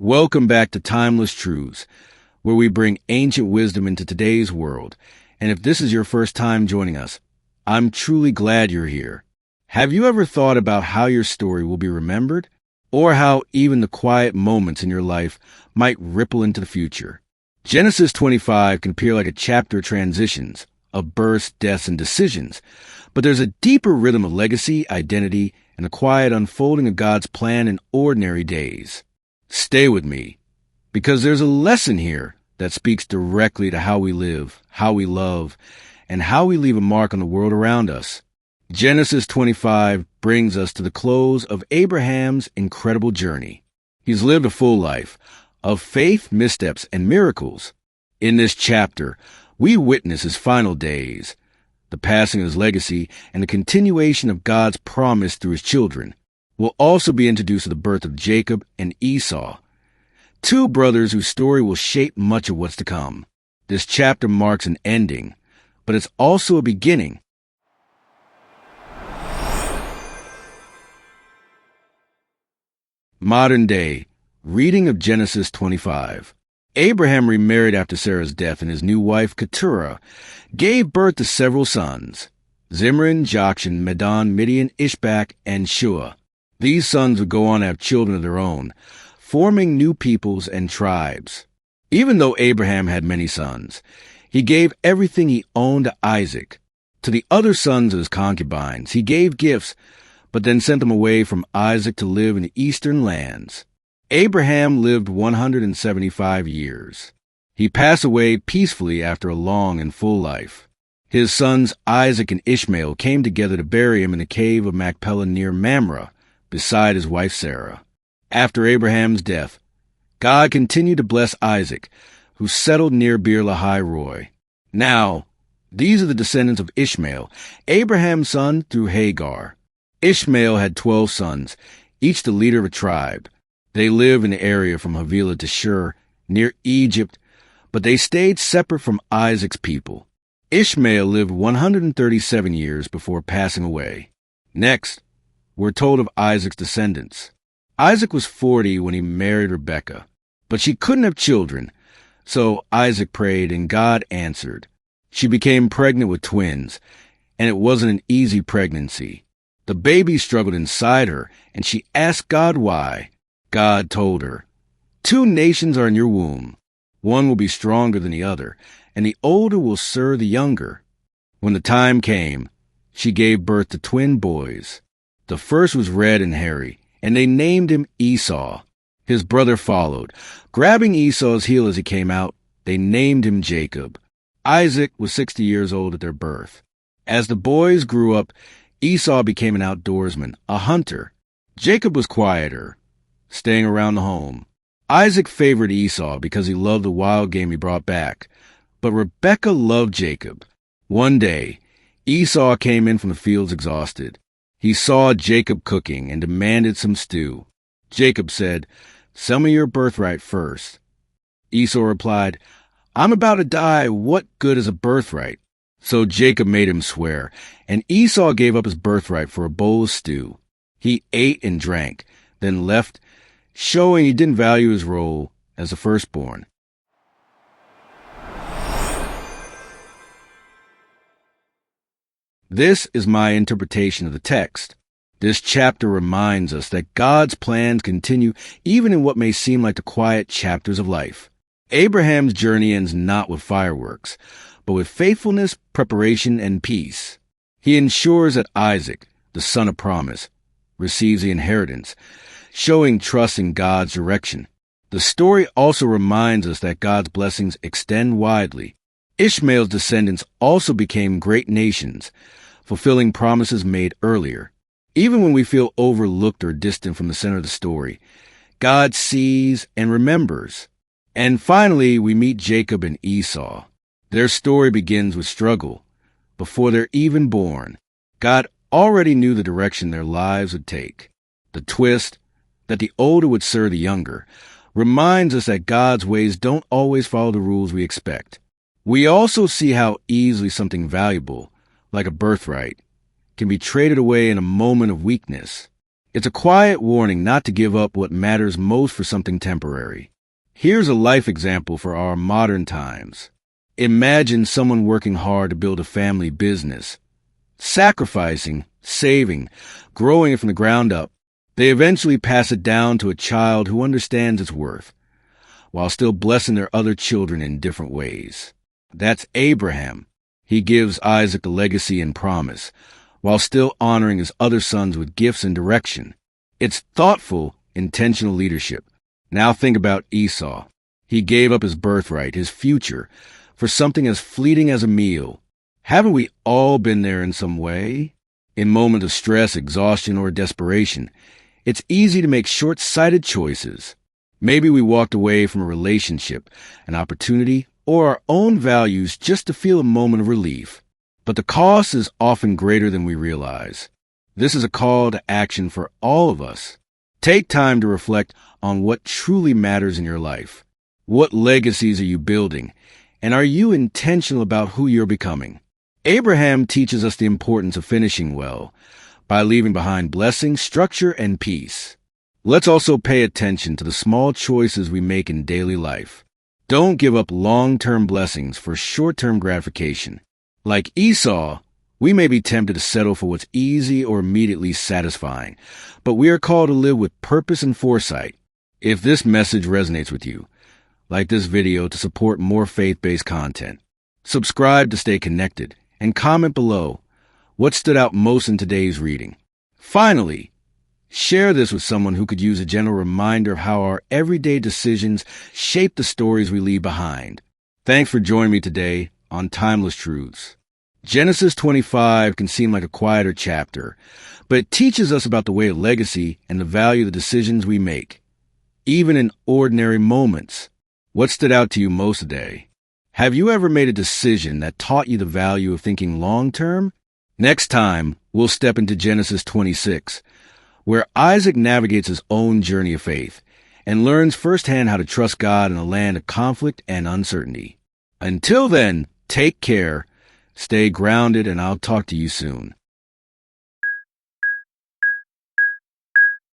Welcome back to Timeless Truths, where we bring ancient wisdom into today's world. And if this is your first time joining us, I'm truly glad you're here. Have you ever thought about how your story will be remembered? Or how even the quiet moments in your life might ripple into the future? Genesis 25 can appear like a chapter of transitions, of births, deaths, and decisions. But there's a deeper rhythm of legacy, identity, and the quiet unfolding of God's plan in ordinary days. Stay with me, because there's a lesson here that speaks directly to how we live, how we love, and how we leave a mark on the world around us. Genesis 25 brings us to the close of Abraham's incredible journey. He's lived a full life of faith, missteps, and miracles. In this chapter, we witness his final days, the passing of his legacy, and the continuation of God's promise through his children. We'll also be introduced to the birth of Jacob and Esau, two brothers whose story will shape much of what's to come. This chapter marks an ending, but it's also a beginning. Modern day, reading of Genesis 25. Abraham remarried after Sarah's death, and his new wife, Keturah, gave birth to several sons: Zimran, Jokshan, Medan, Midian, Ishbak, and Shua. These sons would go on to have children of their own, forming new peoples and tribes. Even though Abraham had many sons, he gave everything he owned to Isaac. To the other sons of his concubines, he gave gifts, but then sent them away from Isaac to live in the eastern lands. Abraham lived 175 years. He passed away peacefully after a long and full life. His sons Isaac and Ishmael came together to bury him in the cave of Machpelah near Mamre, beside his wife Sarah. After Abraham's death, God continued to bless Isaac, who settled near Beer Lahai Roi. Now, these are the descendants of Ishmael, Abraham's son through Hagar. Ishmael had 12 sons, each the leader of a tribe. They lived in the area from Havilah to Shur, near Egypt, but they stayed separate from Isaac's people. Ishmael lived 137 years before passing away. Next, we're told of Isaac's descendants. Isaac was 40 when he married Rebekah, but she couldn't have children, so Isaac prayed and God answered. She became pregnant with twins, and it wasn't an easy pregnancy. The baby struggled inside her, and she asked God why. God told her, 2 nations are in your womb. One will be stronger than the other, and the older will serve the younger. When the time came, she gave birth to twin boys. The first was red and hairy, and they named him Esau. His brother followed. Grabbing Esau's heel as he came out, they named him Jacob. Isaac was 60 years old at their birth. As the boys grew up, Esau became an outdoorsman, a hunter. Jacob was quieter, staying around the home. Isaac favored Esau because he loved the wild game he brought back, but Rebekah loved Jacob. One day, Esau came in from the fields exhausted. He saw Jacob cooking and demanded some stew. Jacob said, "Sell me your birthright first." Esau replied, "I'm about to die. What good is a birthright?" So Jacob made him swear, and Esau gave up his birthright for a bowl of stew. He ate and drank, then left, showing he didn't value his role as the firstborn. This is my interpretation of the text. This chapter reminds us that God's plans continue even in what may seem like the quiet chapters of life. Abraham's journey ends not with fireworks, but with faithfulness, preparation, and peace. He ensures that Isaac, the son of promise, receives the inheritance, showing trust in God's direction. The story also reminds us that God's blessings extend widely. Ishmael's descendants also became great nations, fulfilling promises made earlier. Even when we feel overlooked or distant from the center of the story, God sees and remembers. And finally, we meet Jacob and Esau. Their story begins with struggle. Before they're even born, God already knew the direction their lives would take. The twist, that the older would serve the younger, reminds us that God's ways don't always follow the rules we expect. We also see how easily something valuable, like a birthright, can be traded away in a moment of weakness. It's a quiet warning not to give up what matters most for something temporary. Here's a life example for our modern times. Imagine someone working hard to build a family business, sacrificing, saving, growing it from the ground up. They eventually pass it down to a child who understands its worth, while still blessing their other children in different ways. That's Abraham. He gives Isaac a legacy and promise, while still honoring his other sons with gifts and direction. It's thoughtful, intentional leadership. Now think about Esau. He gave up his birthright, his future, for something as fleeting as a meal. Haven't we all been there in some way? In moments of stress, exhaustion, or desperation, it's easy to make short-sighted choices. Maybe we walked away from a relationship, an opportunity, or our own values just to feel a moment of relief. But the cost is often greater than we realize. This is a call to action for all of us. Take time to reflect on what truly matters in your life. What legacies are you building? And are you intentional about who you're becoming? Abraham teaches us the importance of finishing well by leaving behind blessing, structure, and peace. Let's also pay attention to the small choices we make in daily life. Don't give up long-term blessings for short-term gratification. Like Esau, we may be tempted to settle for what's easy or immediately satisfying, but we are called to live with purpose and foresight. If this message resonates with you, like this video to support more faith-based content. Subscribe to stay connected, and comment below what stood out most in today's reading. Finally, share this with someone who could use a gentle reminder of how our everyday decisions shape the stories we leave behind. Thanks for joining me today on Timeless Truths. Genesis 25 can seem like a quieter chapter, but it teaches us about the way of legacy and the value of the decisions we make, even in ordinary moments. What stood out to you most today? Have you ever made a decision that taught you the value of thinking long-term? Next time, we'll step into Genesis 26, where Isaac navigates his own journey of faith and learns firsthand how to trust God in a land of conflict and uncertainty. Until then, take care, stay grounded, and I'll talk to you soon.